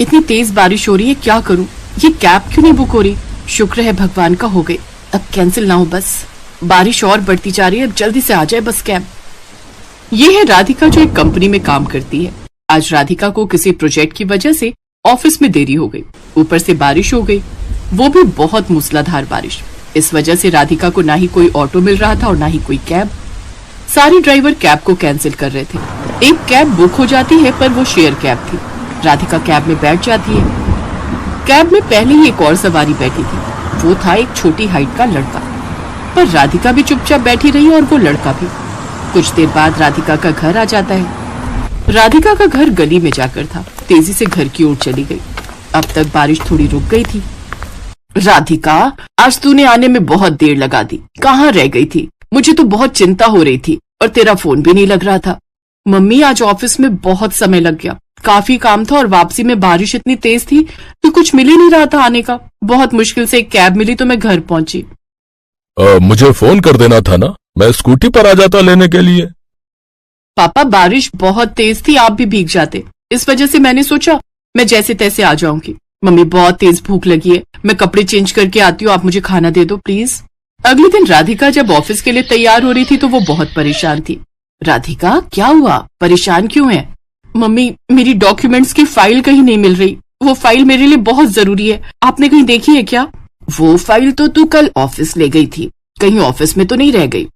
इतनी तेज बारिश हो रही है, क्या करूं? ये कैब क्यों नहीं बुक हो रही? शुक्र है भगवान का हो गई, अब कैंसिल ना हो बस। बारिश और बढ़ती जा रही है, अब जल्दी से आ जाए बस कैब। ये है राधिका जो एक कंपनी में काम करती है। आज राधिका को किसी प्रोजेक्ट की वजह से ऑफिस में देरी हो गई, ऊपर से बारिश हो गई, वो भी बहुत मूसलाधार बारिश। इस वजह से राधिका को ना ही कोई ऑटो मिल रहा था और ना ही कोई कैब। सारे ड्राइवर कैब को कैंसिल कर रहे थे। एक कैब बुक हो जाती है पर वो शेयर कैब थी। राधिका कैब में बैठ जाती है। कैब में पहले ही एक और सवारी बैठी थी, वो था एक छोटी हाइट का लड़का। पर राधिका भी चुपचाप बैठी रही और वो लड़का भी। कुछ देर बाद राधिका का घर आ जाता है। राधिका का घर गली में जाकर था। तेजी से घर की ओर चली गई। अब तक बारिश थोड़ी रुक गई थी। राधिका, आज तूने आने में बहुत देर लगा दी, कहाँ रह गई थी? मुझे तो बहुत चिंता हो रही थी और तेरा फोन भी नहीं लग रहा था। मम्मी, आज ऑफिस में बहुत समय लग गया, काफी काम था और वापसी में बारिश इतनी तेज थी तो कुछ मिल ही नहीं रहा था आने का। बहुत मुश्किल से एक कैब मिली तो मैं घर पहुंची। मुझे फोन कर देना था ना, मैं स्कूटी पर आ जाता लेने के लिए। पापा, बारिश बहुत तेज थी, आप भी भीग जाते, इस वजह से मैंने सोचा मैं जैसे तैसे आ जाऊंगी। मम्मी, बहुत तेज भूख लगी है, मैं कपड़े चेंज करके आती हूँ, आप मुझे खाना दे दो प्लीज। अगले दिन राधिका जब ऑफिस के लिए तैयार हो रही थी तो वो बहुत परेशान थी। राधिका, क्या हुआ? परेशान क्यों है? मम्मी, मेरी डॉक्यूमेंट्स की फाइल कहीं नहीं मिल रही, वो फाइल मेरे लिए बहुत जरूरी है, आपने कहीं देखी है क्या? वो फाइल तो तू कल ऑफिस ले गई थी, कहीं ऑफिस में तो नहीं रह गई?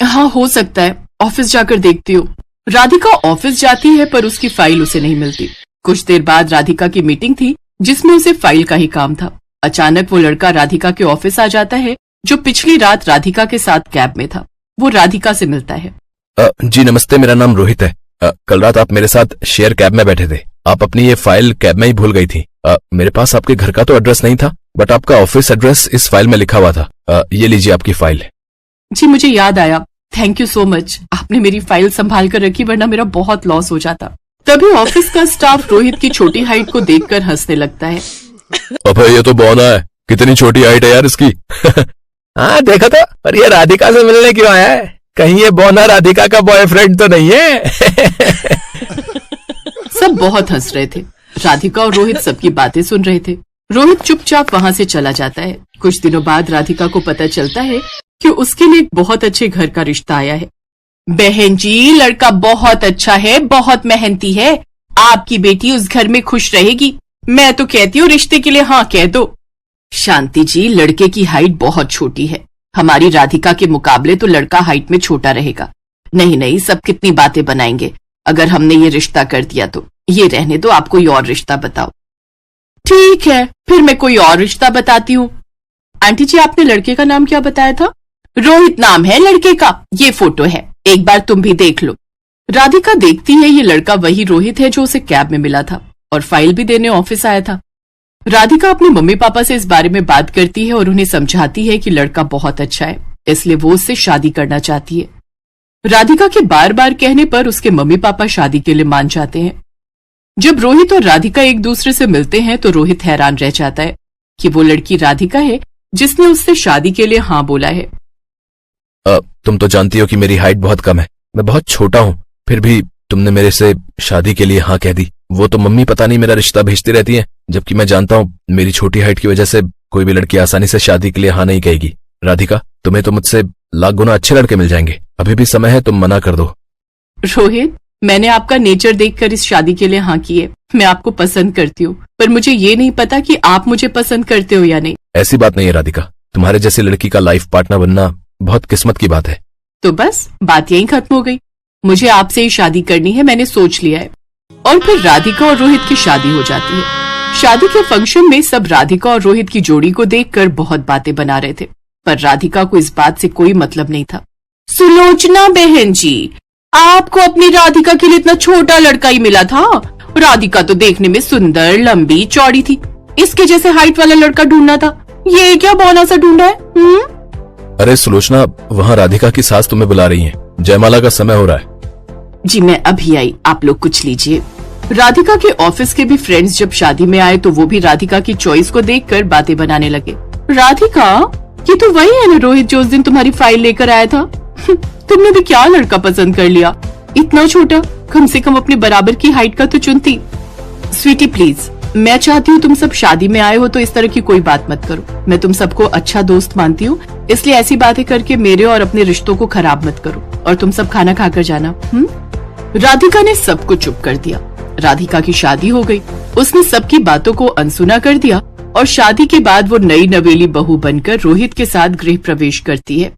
हाँ, हो सकता है, ऑफिस जाकर देखती हूँ। राधिका ऑफिस जाती है पर उसकी फाइल उसे नहीं मिलती। कुछ देर बाद राधिका की मीटिंग थी जिसमें उसे फाइल का ही काम था। अचानक वो लड़का राधिका के ऑफिस आ जाता है जो पिछली रात राधिका के साथ कैब में था। वो राधिका से मिलता है। जी नमस्ते, मेरा नाम रोहित है। कल रात आप मेरे साथ शेयर कैब में बैठे थे। आप अपनी ये फाइल कैब में ही भूल गई थी। मेरे पास आपके घर का तो एड्रेस नहीं था, बट आपका ऑफिस एड्रेस इस फाइल में लिखा हुआ था। ये लीजिए आपकी फाइल। जी, मुझे याद आया, थैंक यू सो मच, आपने मेरी फाइल संभाल कर रखी, वरना मेरा बहुत लॉस हो जाता। तभी ऑफिस का स्टाफ रोहित की छोटी हाइट को देखकर हंसने लगता है। अबे ये तो बौना है, कितनी छोटी हाइट है यार इसकी। हाँ देखा तो, पर ये राधिका से मिलने क्यों आया है? कहीं ये बौना राधिका का बॉयफ्रेंड तो नहीं है? सब बहुत हंस रहे थे। राधिका और रोहित सबकी बातें सुन रहे थे। रोहित चुपचाप वहाँ से चला जाता है। कुछ दिनों बाद राधिका को पता चलता है कि उसके लिए एक बहुत अच्छे घर का रिश्ता आया है। बहन जी, लड़का बहुत अच्छा है, बहुत मेहनती है, आपकी बेटी उस घर में खुश रहेगी। मैं तो कहती हूँ रिश्ते के लिए हाँ कह दो। शांति जी, लड़के की हाइट बहुत छोटी है, हमारी राधिका के मुकाबले तो लड़का हाइट में छोटा रहेगा। नहीं नहीं, सब कितनी बातें बनाएंगे, अगर हमने ये रिश्ता कर दिया तो। ये रहने दो, आप कोई और रिश्ता बताओ। ठीक है, फिर मैं कोई और रिश्ता बताती हूँ। आंटी जी, आपने लड़के का नाम क्या बताया था? रोहित नाम है लड़के का, ये फोटो है, एक बार तुम भी देख लो। राधिका देखती है ये लड़का वही रोहित है जो उसे कैब में मिला था और फाइल भी देने ऑफिस आया था। राधिका अपने मम्मी पापा से इस बारे में बात करती है और उन्हें समझाती है कि लड़का बहुत अच्छा है, इसलिए वो उससे शादी करना चाहती है। राधिका के बार बार कहने पर उसके मम्मी पापा शादी के लिए मान जाते हैं। जब रोहित और राधिका एक दूसरे से मिलते हैं तो रोहित हैरान रह जाता है कि वो लड़की राधिका है जिसने उससे शादी के लिए हाँ बोला है। तुम तो जानती हो कि मेरी हाइट बहुत कम है, मैं बहुत छोटा हूँ, फिर भी तुमने मेरे से शादी के लिए हाँ कह दी। वो तो मम्मी पता नहीं मेरा रिश्ता भेजती रहती है, जबकि मैं जानता हूँ मेरी छोटी हाइट की वजह से कोई भी लड़की आसानी से शादी के लिए हाँ नहीं कहेगी। राधिका, तुम्हें तो मुझसे लाख गुना अच्छे लड़के मिल जाएंगे, अभी भी समय है, तुम मना कर दो। रोहित, मैंने आपका नेचर देखकर इस शादी के लिए हाँ की है। मैं आपको पसंद करती हूँ, पर मुझे ये नहीं पता कि आप मुझे पसंद करते हो या नहीं। ऐसी बात नहीं है राधिका, तुम्हारे जैसी लड़की का लाइफ पार्टनर बनना बहुत किस्मत की बात है। तो बस बात यहीं खत्म हो गई। मुझे आपसे ही शादी करनी है, मैंने सोच लिया है। और फिर राधिका और रोहित की शादी हो जाती है। शादी के फंक्शन में सब राधिका और रोहित की जोड़ी को देखकर बहुत बातें बना रहे थे, पर राधिका को इस बात से कोई मतलब नहीं था। सुलोचना बहन जी, आपको अपनी राधिका के लिए इतना छोटा लड़का ही मिला था? राधिका तो देखने में सुंदर, लंबी, चौड़ी थी, इसके जैसे हाइट वाला लड़का ढूंढना था, ये क्या बौना सा ढूंढा है? अरे सुलोचना, वहाँ राधिका की सास तुम्हें बुला रही है, जयमाला का समय हो रहा है। जी मैं अभी आई, आप लोग कुछ लीजिए। राधिका के ऑफिस के भी फ्रेंड्स जब शादी में आए तो वो भी राधिका की चॉइस को देखकर बातें बनाने लगे। राधिका, ये तो वही है ना रोहित जो उस दिन तुम्हारी फाइल लेकर आया था? तुमने भी क्या लड़का पसंद कर लिया, इतना छोटा, कम से कम अपने बराबर की हाइट का तो चुनती। स्वीटी प्लीज, मैं चाहती हूँ तुम सब शादी में आए हो तो इस तरह की कोई बात मत करो। मैं तुम सबको अच्छा दोस्त मानती हूँ, इसलिए ऐसी बातें करके मेरे और अपने रिश्तों को खराब मत करो। और तुम सब खाना खाकर जाना। राधिका ने सबको चुप कर दिया। राधिका की शादी हो गई। उसने सबकी बातों को अनसुना कर दिया और शादी के बाद वो नई नवेली बहू बनकर रोहित के साथ गृह प्रवेश करती है।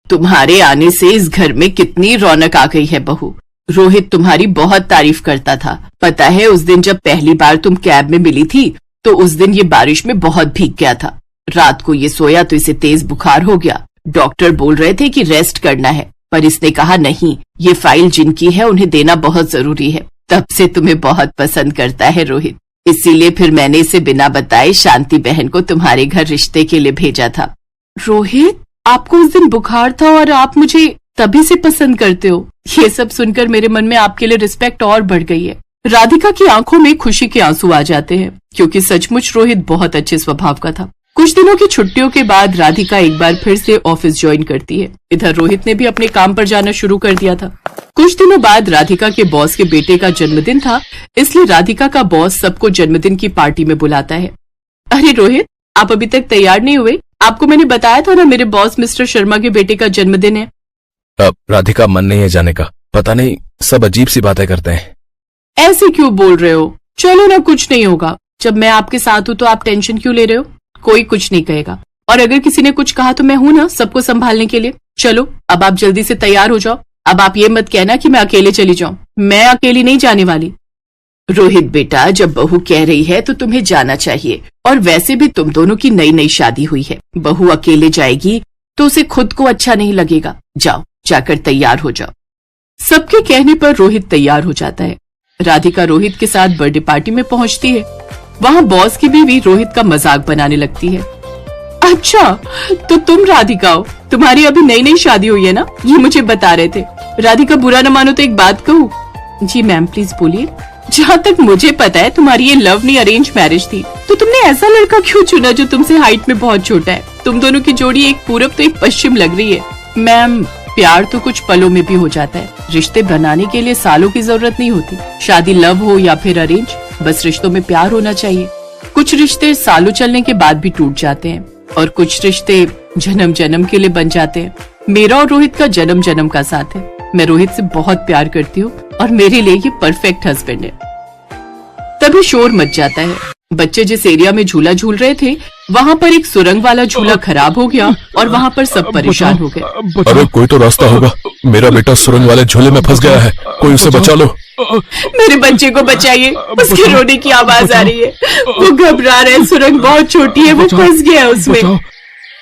तुम्हारे आने से इस घर में कितनी रौनक आ गई है बहू। रोहित तुम्हारी बहुत तारीफ करता था। पता है उस दिन जब पहली बार तुम कैब में मिली थी तो उस दिन ये बारिश में बहुत भीग गया था। रात को ये सोया तो इसे तेज बुखार हो गया। डॉक्टर बोल रहे थे कि रेस्ट करना है, पर इसने कहा नहीं, ये फाइल जिनकी है उन्हें देना बहुत जरूरी है। तब से तुम्हें बहुत पसंद करता है रोहित, इसीलिए फिर मैंने इसे बिना बताए शांति बहन को तुम्हारे घर रिश्ते के लिए भेजा था। रोहित, आपको उस दिन बुखार था और आप मुझे तभी से पसंद करते हो। ये सब सुनकर मेरे मन में आपके लिए रिस्पेक्ट और बढ़ गई है। राधिका की आंखों में खुशी के आंसू आ जाते हैं, क्योंकि सचमुच रोहित बहुत अच्छे स्वभाव का था। कुछ दिनों की छुट्टियों के बाद राधिका एक बार फिर से ऑफिस ज्वाइन करती है। इधर रोहित ने भी अपने काम पर जाना शुरू कर दिया था। कुछ दिनों बाद राधिका के बॉस के बेटे का जन्मदिन था, इसलिए राधिका का बॉस सबको जन्मदिन की पार्टी में बुलाता है। अरे रोहित, आप अभी तक तैयार नहीं हुए? आपको मैंने बताया था ना मेरे बॉस मिस्टर शर्मा के बेटे का जन्मदिन है। राधिका, मन नहीं है जाने का। पता नहीं, सब अजीब सी बातें करते हैं। ऐसे क्यों बोल रहे हो? चलो ना, कुछ नहीं होगा। जब मैं आपके साथ हूँ तो आप टेंशन क्यों ले रहे हो? कोई कुछ नहीं कहेगा, और अगर किसी ने कुछ कहा तो मैं हूं ना सबको संभालने के लिए। चलो अब आप जल्दी से तैयार हो जाओ। अब आप ये मत कहना कि मैं अकेले चली जाऊं। मैं अकेली नहीं जाने वाली। रोहित बेटा, जब बहू कह रही है तो तुम्हें जाना चाहिए, और वैसे भी तुम दोनों की नई नई शादी हुई है। बहू अकेले जाएगी तो उसे खुद को अच्छा नहीं लगेगा। जाओ, जाकर तैयार हो जाओ। सबके कहने पर रोहित तैयार हो जाता है। राधिका रोहित के साथ बर्थडे पार्टी में पहुंचती है। वहाँ बॉस की बीवी रोहित का मजाक बनाने लगती है। अच्छा, तो तुम राधिका हो? तुम्हारी अभी नई नई शादी हुई है ना? ये मुझे बता रहे थे। राधिका, बुरा न मानो तो एक बात कहूँ। जी मैम, प्लीज बोलिए। जहाँ तक मुझे पता है तुम्हारी ये लव नहीं अरेंज मैरिज थी, तो तुमने ऐसा लड़का क्यों चुना जो तुमसे हाइट में बहुत छोटा है? तुम दोनों की जोड़ी एक पूरब तो एक पश्चिम लग रही है। मैम, प्यार तो कुछ पलों में भी हो जाता है। रिश्ते बनाने के लिए सालों की जरूरत नहीं होती। शादी लव हो या फिर अरेंज, बस रिश्तों में प्यार होना चाहिए। कुछ रिश्ते सालों चलने के बाद भी टूट जाते हैं, और कुछ रिश्ते जन्म जन्म के लिए बन जाते हैं। मेरा और रोहित का जन्म जन्म का साथ है। मैं रोहित से बहुत प्यार करती हूँ और मेरे लिए ये परफेक्ट हस्बैंड है। तभी शोर मच जाता है। बच्चे जिस एरिया में झूला झूल रहे थे, वहाँ पर एक सुरंग वाला झूला खराब हो गया और वहाँ पर सब परेशान हो गए। अरे कोई तो रास्ता होगा, मेरा बेटा सुरंग वाले झूले में फंस गया है, कोई उसे बचा लो। मेरे बच्चे को बचाइए, उसके रोने की आवाज आ रही है। वो घबरा रहा है, सुरंग बहुत छोटी है, वो फंस गया उसमें।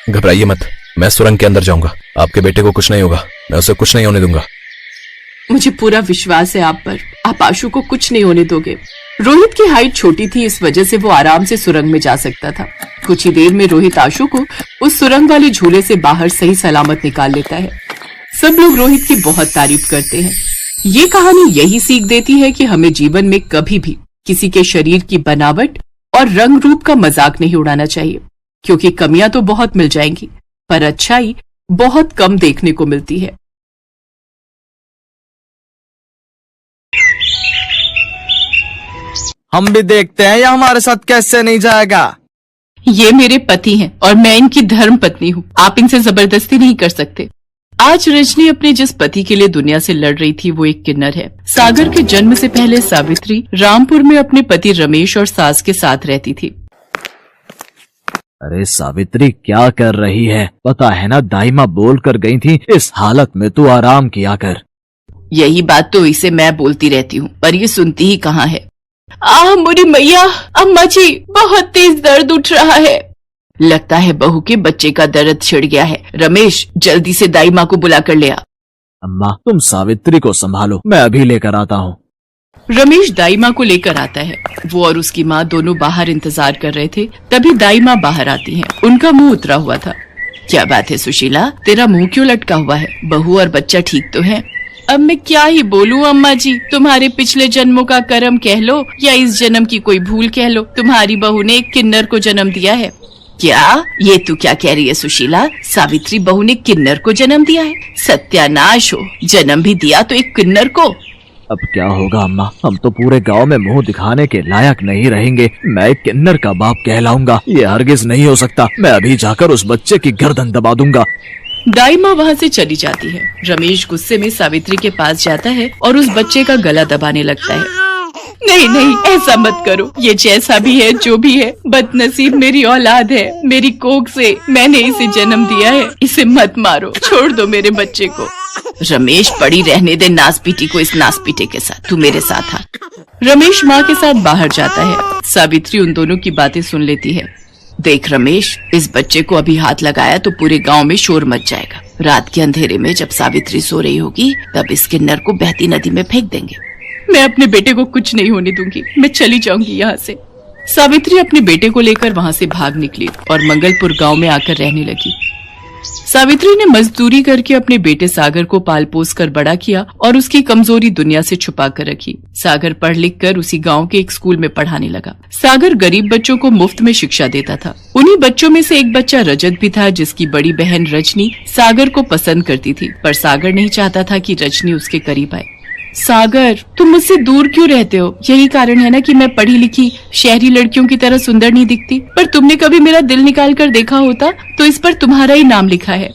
घबराइए मत, मैं सुरंग के अंदर जाऊंगा। आपके बेटे को कुछ नहीं होगा, मैं उसे कुछ नहीं होने दूंगा। मुझे पूरा विश्वास है आप पर। आप आशु को कुछ नहीं होने दोगे। रोहित की हाइट छोटी थी, इस वजह से वो आराम से सुरंग में जा सकता था। कुछ ही देर में रोहित आशु को उस सुरंग वाले झूले से बाहर सही सलामत निकाल लेता है। सब लोग रोहित की बहुत तारीफ करते हैं। ये कहानी यही सीख देती है कि हमें जीवन में कभी भी किसी के शरीर की बनावट और रंग रूप का मजाक नहीं उड़ाना चाहिए, क्योंकि कमियां तो बहुत मिल जाएंगी, पर अच्छाई बहुत कम देखने को मिलती है। हम भी देखते हैं या हमारे साथ कैसे नहीं जाएगा। ये मेरे पति हैं और मैं इनकी धर्म पत्नी हूँ। आप इनसे जबरदस्ती नहीं कर सकते। आज रजनी अपने जिस पति के लिए दुनिया से लड़ रही थी वो एक किन्नर है। सागर के जन्म से पहले सावित्री रामपुर में अपने पति रमेश और सास के साथ रहती थी। अरे सावित्री, क्या कर रही है? पता है ना, दाइमा बोल कर गई थी इस हालत में तू आराम किया कर। यही बात तो इसे मैं बोलती रहती हूँ, पर ये सुनती ही कहाँ है। मुरी मैया, अम्मा जी, बहुत तेज दर्द उठ रहा है। लगता है बहू के बच्चे का दर्द छिड़ गया है। रमेश, जल्दी से दाई माँ को बुला कर ले आ। अम्मा, तुम सावित्री को संभालो, मैं अभी लेकर आता हूँ। रमेश दाई माँ को लेकर आता है। वो और उसकी माँ दोनों बाहर इंतजार कर रहे थे। तभी दाई माँ बाहर आती हैं। उनका मुंह उतरा हुआ था। क्या बात है सुशीला, तेरा मुंह क्यों लटका हुआ है? बहू और बच्चा ठीक तो है? अब मैं क्या ही बोलूं अम्मा जी, तुम्हारे पिछले जन्मों का कर्म कह लो या इस जन्म की कोई भूल कह लो, तुम्हारी बहू ने एक किन्नर को जन्म दिया है। क्या? ये तू क्या कह रही है सुशीला? सावित्री बहू ने किन्नर को जन्म दिया है? सत्यानाश हो, जन्म भी दिया तो एक किन्नर को। अब क्या होगा अम्मा, हम तो पूरे गांव में मुंह दिखाने के लायक नहीं रहेंगे। मैं एक किन्नर का बाप कहलाऊंगा, ये हरगिज नहीं हो सकता। मैं अभी जाकर उस बच्चे की गर्दन दबा दूंगा। दाई माँ वहाँ से चली जाती है। रमेश गुस्से में सावित्री के पास जाता है और उस बच्चे का गला दबाने लगता है। नहीं नहीं, ऐसा मत करो। ये जैसा भी है, जो भी है, बदनसीब मेरी औलाद है। मेरी कोख से मैंने इसे जन्म दिया है। इसे मत मारो, छोड़ दो मेरे बच्चे को। रमेश, पड़ी रहने दे नासपीटी को इस नासपीटे के साथ। तू मेरे साथ आ। रमेश माँ के साथ बाहर जाता है। सावित्री उन दोनों की बातें सुन लेती है। देख रमेश, इस बच्चे को अभी हाथ लगाया तो पूरे गांव में शोर मच जाएगा। रात के अंधेरे में जब सावित्री सो रही होगी तब इस किन्नर को बहती नदी में फेंक देंगे। मैं अपने बेटे को कुछ नहीं होने दूंगी। मैं चली जाऊंगी यहाँ से। सावित्री अपने बेटे को लेकर वहाँ से भाग निकली और मंगलपुर गांव में आकर रहने लगी। सावित्री ने मजदूरी करके अपने बेटे सागर को पाल पोस कर बड़ा किया और उसकी कमजोरी दुनिया से छुपा कर रखी। सागर पढ़ लिख कर उसी गांव के एक स्कूल में पढ़ाने लगा। सागर गरीब बच्चों को मुफ्त में शिक्षा देता था। उन्हीं बच्चों में से एक बच्चा रजत भी था, जिसकी बड़ी बहन रजनी सागर को पसंद करती थी, पर सागर नहीं चाहता था कि रजनी उसके करीब आए। सागर, तुम मुझसे दूर क्यों रहते हो? यही कारण है ना कि मैं पढ़ी लिखी शहरी लड़कियों की तरह सुंदर नहीं दिखती। पर तुमने कभी मेरा दिल निकाल कर देखा होता तो इस पर तुम्हारा ही नाम लिखा है।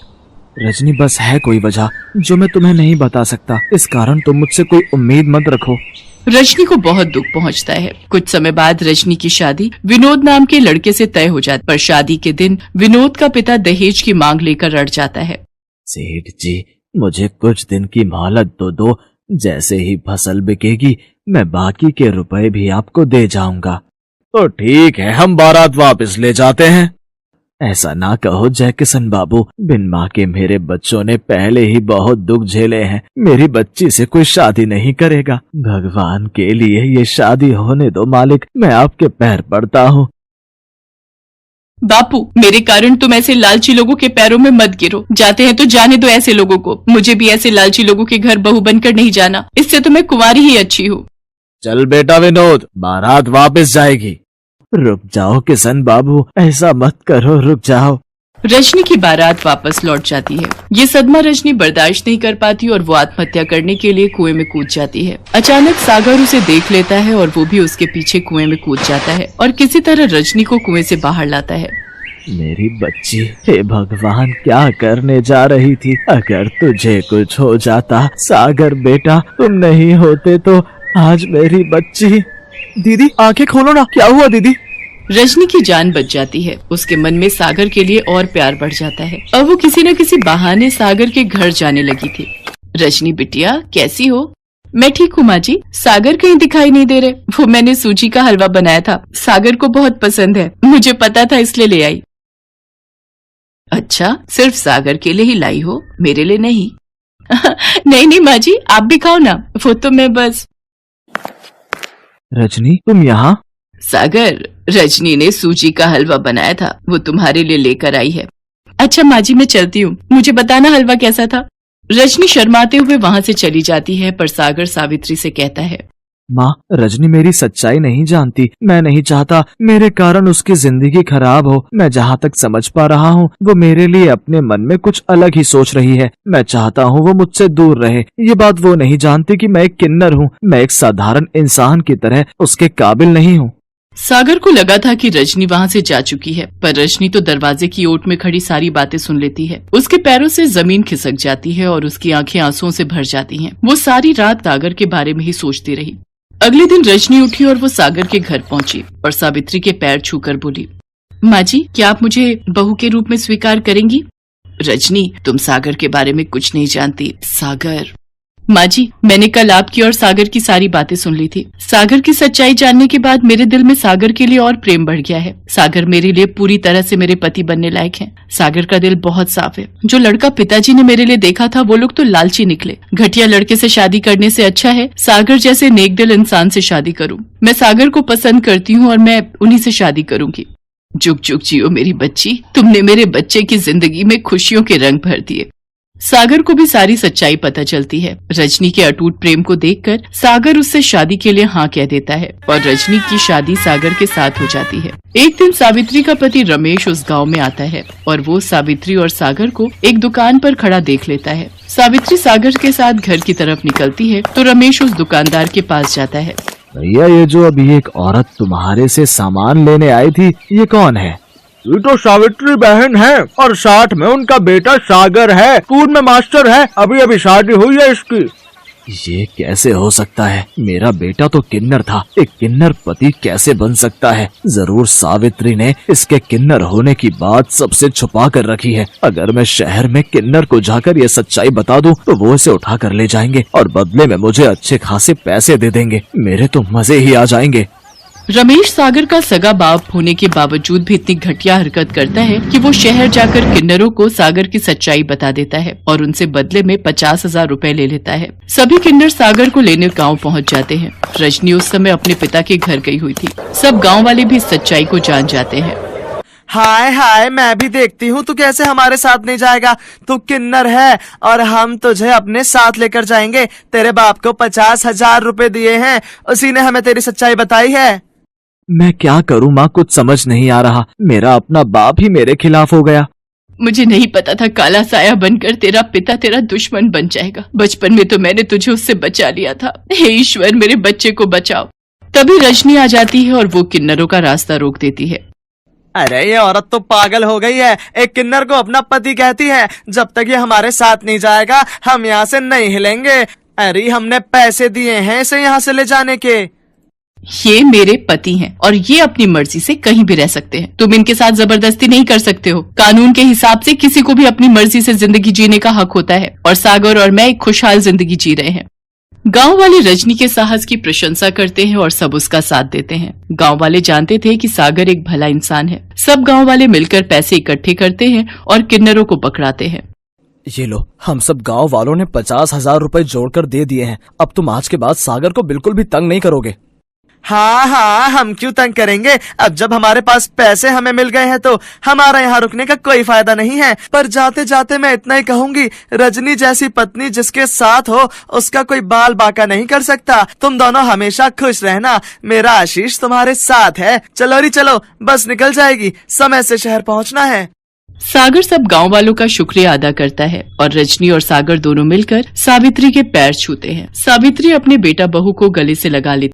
रजनी, बस है कोई वजह जो मैं तुम्हें नहीं बता सकता। इस कारण तुम मुझसे कोई उम्मीद मत रखो। रजनी को बहुत दुख पहुंचता है। कुछ समय बाद रजनी की शादी विनोद नाम के लड़के से तय हो जाती, पर शादी के दिन विनोद का पिता दहेज की मांग लेकर अड़ जाता है। सेठ जी, मुझे कुछ दिन की मोहलत तो दो। जैसे ही फसल बिकेगी मैं बाकी के रुपए भी आपको दे जाऊंगा। तो ठीक है, हम बारात वापस ले जाते हैं। ऐसा ना कहो जय किशन बाबू, बिन माँ के मेरे बच्चों ने पहले ही बहुत दुख झेले हैं। मेरी बच्ची से कोई शादी नहीं करेगा। भगवान के लिए ये शादी होने दो मालिक, मैं आपके पैर पड़ता हूँ। बापू, मेरे कारण तुम ऐसे लालची लोगों के पैरों में मत गिरो। जाते हैं तो जाने दो ऐसे लोगों को। मुझे भी ऐसे लालची लोगों के घर बहू बनकर नहीं जाना। इससे तो मैं कुंवारी ही अच्छी हूँ। चल बेटा विनोद, बारात वापस जाएगी। रुक जाओ किशन बाबू, ऐसा मत करो, रुक जाओ। रजनी की बारात वापस लौट जाती है। ये सदमा रजनी बर्दाश्त नहीं कर पाती और वो आत्महत्या करने के लिए कुएं में कूद जाती है। अचानक सागर उसे देख लेता है और वो भी उसके पीछे कुएं में कूद जाता है और किसी तरह रजनी को कुएं से बाहर लाता है। मेरी बच्ची, हे भगवान, क्या करने जा रही थी? अगर तुझे कुछ हो जाता सागर बेटा, तुम नहीं होते तो आज मेरी बच्ची। दीदी, आंखें खोलो ना, क्या हुआ दीदी? रजनी की जान बच जाती है। उसके मन में सागर के लिए और प्यार बढ़ जाता है। अब वो किसी न किसी बहाने सागर के घर जाने लगी थी। रजनी बिटिया, कैसी हो? मैं ठीक हूँ माँ जी। सागर कहीं दिखाई नहीं दे रहे। वो मैंने सूजी का हलवा बनाया था, सागर को बहुत पसंद है। मुझे पता था इसलिए ले आई। अच्छा, सिर्फ सागर के लिए ही लाई हो, मेरे लिए नहीं? नहीं नहीं माँ जी, आप भी खाओ ना। वो तो मैं बस। रजनी, तुम यहाँ? सागर, रजनी ने सूजी का हलवा बनाया था, वो तुम्हारे लिए लेकर आई है। अच्छा माँ जी, मैं चलती हूँ। मुझे बताना हलवा कैसा था। रजनी शर्माते हुए वहाँ से चली जाती है, पर सागर सावित्री से कहता है, माँ, रजनी मेरी सच्चाई नहीं जानती। मैं नहीं चाहता मेरे कारण उसकी जिंदगी खराब हो। मैं जहाँ तक समझ पा रहा हूँ वो मेरे लिए अपने मन में कुछ अलग ही सोच रही है। मैं चाहता हूँ वो मुझसे दूर रहे। ये बात वो नहीं जानती कि मैं एक किन्नर हूँ। मैं एक साधारण इंसान की तरह उसके काबिल नहीं हूँ। सागर को लगा था कि रजनी वहाँ से जा चुकी है, पर रजनी तो दरवाजे की ओट में खड़ी सारी बातें सुन लेती है। उसके पैरों से जमीन खिसक जाती है और उसकी आंखें आंसुओं से भर जाती हैं। वो सारी रात सागर के बारे में ही सोचती रही। अगले दिन रजनी उठी और वो सागर के घर पहुंची और सावित्री के पैर छूकर बोली, माँ जी, क्या आप मुझे बहू के रूप में स्वीकार करेंगी? रजनी, तुम सागर के बारे में कुछ नहीं जानती। सागर, माँ जी, मैंने कल आपकी और सागर की सारी बातें सुन ली थी। सागर की सच्चाई जानने के बाद मेरे दिल में सागर के लिए और प्रेम बढ़ गया है। सागर मेरे लिए पूरी तरह से मेरे पति बनने लायक हैं। सागर का दिल बहुत साफ है। जो लड़का पिताजी ने मेरे लिए देखा था वो लोग तो लालची निकले। घटिया लड़के से शादी करने से अच्छा है सागर जैसे नेक दिल इंसान से शादी करूं। मैं सागर को पसंद करती हूँ और मैं उन्हीं से शादी करूंगी। जुग जुग जियो मेरी बच्ची, तुमने मेरे बच्चे की जिंदगी में खुशियों के रंग भर दिए। सागर को भी सारी सच्चाई पता चलती है। रजनी के अटूट प्रेम को देखकर सागर उससे शादी के लिए हाँ कह देता है और रजनी की शादी सागर के साथ हो जाती है। एक दिन सावित्री का पति रमेश उस गांव में आता है और वो सावित्री और सागर को एक दुकान पर खड़ा देख लेता है। सावित्री सागर के साथ घर की तरफ निकलती है तो रमेश उस दुकानदार के पास जाता है। भैया, ये जो अभी एक औरत तुम्हारे से सामान लेने आई थी, ये कौन है? ये तो सावित्री बहन है और साथ में उनका बेटा सागर है, स्कूल में मास्टर है। अभी अभी शादी हुई है इसकी। ये कैसे हो सकता है? मेरा बेटा तो किन्नर था, एक किन्नर पति कैसे बन सकता है? जरूर सावित्री ने इसके किन्नर होने की बात सबसे छुपा कर रखी है। अगर मैं शहर में किन्नर को जाकर ये सच्चाई बता दूं तो वो इसे उठा कर ले जाएंगे और बदले में मुझे अच्छे खासे पैसे दे देंगे। मेरे तो मजे ही आ जाएंगे। रमेश सागर का सगा बाप होने के बावजूद भी इतनी घटिया हरकत करता है कि वो शहर जाकर किन्नरों को सागर की सच्चाई बता देता है और उनसे बदले में 50,000 रुपए ले लेता है। सभी किन्नर सागर को लेने गांव पहुंच जाते हैं। रजनी उस समय अपने पिता के घर गई हुई थी। सब गांव वाले भी सच्चाई को जान जाते हैं। हाय हाय, मैं भी देखती हूँ तू कैसे हमारे साथ नहीं जाएगा। तू किन्नर है और हम तुझे अपने साथ लेकर जाएंगे। तेरे बाप को 50,000 रुपए दिए हैं, उसी ने हमें तेरी सच्चाई बताई है। मैं क्या करूँ माँ, कुछ समझ नहीं आ रहा। मेरा अपना बाप ही मेरे खिलाफ हो गया। मुझे नहीं पता था काला साया बनकर तेरा पिता तेरा दुश्मन बन जाएगा। बचपन में तो मैंने तुझे उससे बचा लिया था। हे ईश्वर, मेरे बच्चे को बचाओ। तभी रजनी आ जाती है और वो किन्नरों का रास्ता रोक देती है। अरे ये औरत तो पागल हो गई है। एक किन्नर को अपना पति कहती है। जब तक ये हमारे साथ नहीं जाएगा हम यहाँ से नहीं हिलेंगे। अरे हमने पैसे दिए हैं इसे यहाँ से ले जाने के। ये मेरे पति हैं और ये अपनी मर्जी से कहीं भी रह सकते हैं। तुम इनके साथ जबरदस्ती नहीं कर सकते हो। कानून के हिसाब से किसी को भी अपनी मर्जी से जिंदगी जीने का हक होता है और सागर और मैं एक खुशहाल जिंदगी जी रहे हैं। गांव वाले रजनी के साहस की प्रशंसा करते हैं और सब उसका साथ देते हैं। गांव वाले जानते थे कि सागर एक भला इंसान है। सब गांव वाले मिलकर पैसे इकट्ठे करते हैं और किन्नरों को पकड़ाते हैं। ये लो, हम सब गांव वालों ने 50,000 रुपए जोड़कर दे दिए हैं। अब तुम आज के बाद सागर को बिल्कुल भी तंग नहीं करोगे। हाँ हाँ, हम क्यों तंग करेंगे। अब जब हमारे पास पैसे हमें मिल गए हैं तो हमारा यहाँ रुकने का कोई फायदा नहीं है। पर जाते जाते मैं इतना ही कहूंगी, रजनी जैसी पत्नी जिसके साथ हो उसका कोई बाल बाका नहीं कर सकता। तुम दोनों हमेशा खुश रहना। मेरा आशीष तुम्हारे साथ है। चलो री चलो, बस निकल जाएगी, समय से शहर पहुँचना है। सागर सब गांव वालों का शुक्रिया अदा करता है और रजनी और सागर दोनों मिलकर सावित्री के पैर छूते हैं। सावित्री अपने बेटा बहू को गले से लगा लेती